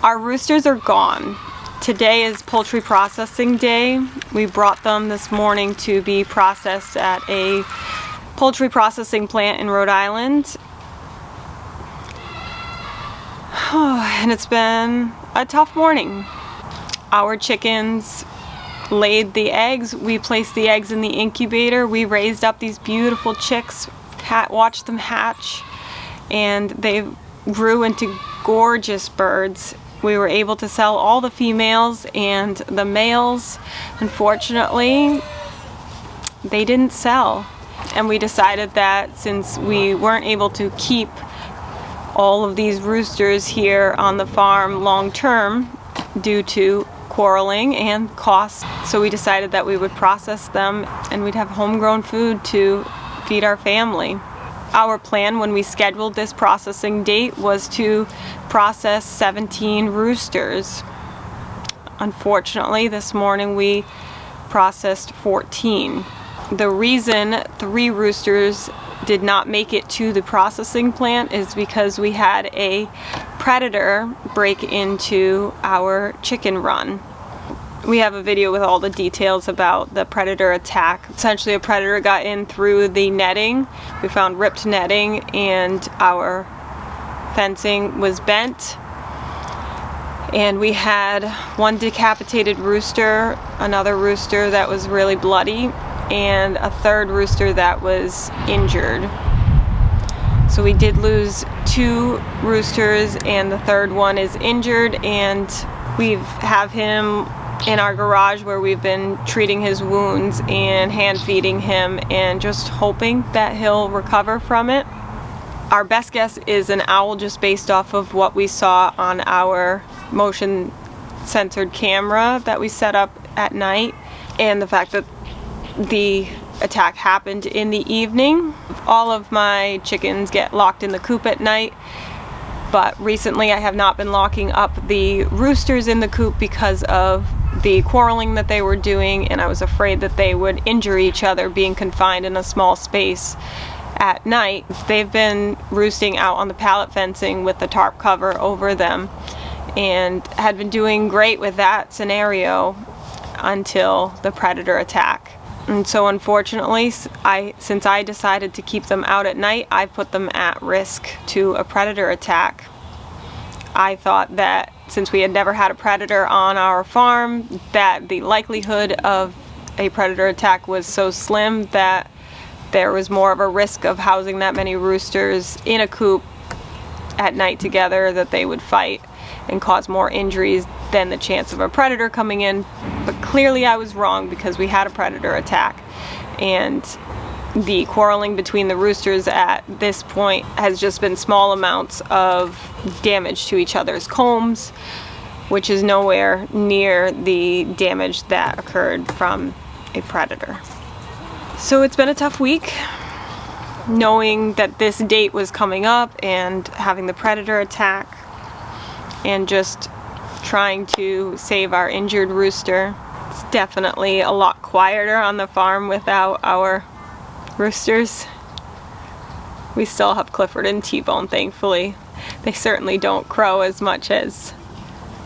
Our roosters are gone. Today is poultry processing day. We brought them this morning to be processed at a poultry processing plant in Rhode Island. And it's been a tough morning. Our chickens laid the eggs. We placed the eggs in the incubator. We raised up these beautiful chicks, watched them hatch, and they grew into gorgeous birds. We were able to sell all the females, and the males, unfortunately, they didn't sell. And we decided that since we weren't able to keep all of these roosters here on the farm long term due to quarreling and costs, so we decided that we would process them and we'd have homegrown food to feed our family. Our plan when we scheduled this processing date was to process 17 roosters. Unfortunately, this morning we processed 14. The reason 3 roosters did not make it to the processing plant is because we had a predator break into our chicken run. We have a video with all the details about the predator attack. Essentially, a predator got in through the netting. We found ripped netting and our fencing was bent. And we had one decapitated rooster, another rooster that was really bloody, and a third rooster that was injured. So we did lose 2 roosters, and the third one is injured, and we have him in our garage where we've been treating his wounds and hand feeding him and just hoping that he'll recover from it. Our best guess is an owl, just based off of what we saw on our motion censored camera that we set up at night, and the fact that the attack happened in the evening. All of my chickens get locked in the coop at night, but recently I have not been locking up the roosters in the coop because of the quarreling that they were doing, and I was afraid that they would injure each other being confined in a small space at night. They've been roosting out on the pallet fencing with the tarp cover over them and had been doing great with that scenario until the predator attack. And so unfortunately, since I decided to keep them out at night, I put them at risk to a predator attack. I thought that since we had never had a predator on our farm, that the likelihood of a predator attack was so slim that there was more of a risk of housing that many roosters in a coop at night together that they would fight and cause more injuries than the chance of a predator coming in. But clearly I was wrong, because we had a predator attack, and the quarreling between the roosters at this point has just been small amounts of damage to each other's combs, which is nowhere near the damage that occurred from a predator. So it's been a tough week, knowing that this date was coming up and having the predator attack, and just trying to save our injured rooster. It's definitely a lot quieter on the farm without our roosters. We still have Clifford and T-Bone, thankfully. They certainly don't crow as much as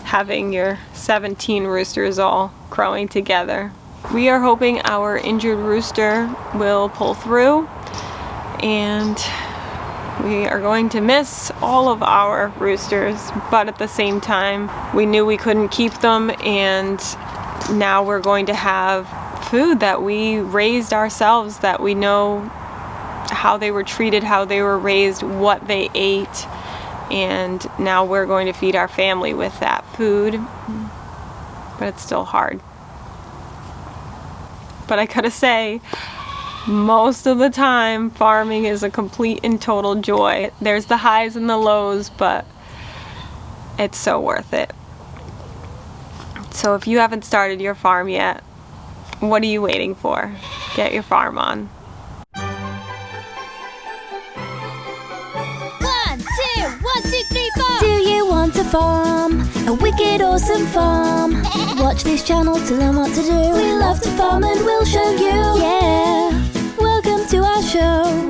having your 17 roosters all crowing together. We are hoping our injured rooster will pull through, and we are going to miss all of our roosters, but at the same time, we knew we couldn't keep them, and now we're going to have food that we raised ourselves, that we know how they were treated, how they were raised, what they ate, and now we're going to feed our family with that food. But it's still hard. But I gotta say, most of the time, farming is a complete and total joy. There's the highs and the lows, but it's so worth it. So if you haven't started your farm yet, what are you waiting for? Get your farm on. 1, 2, 1, 2, 3, 4. Do you want a farm? A wicked awesome farm? Watch this channel to learn what to do. We love to farm and we'll show you. Yeah, welcome to our show.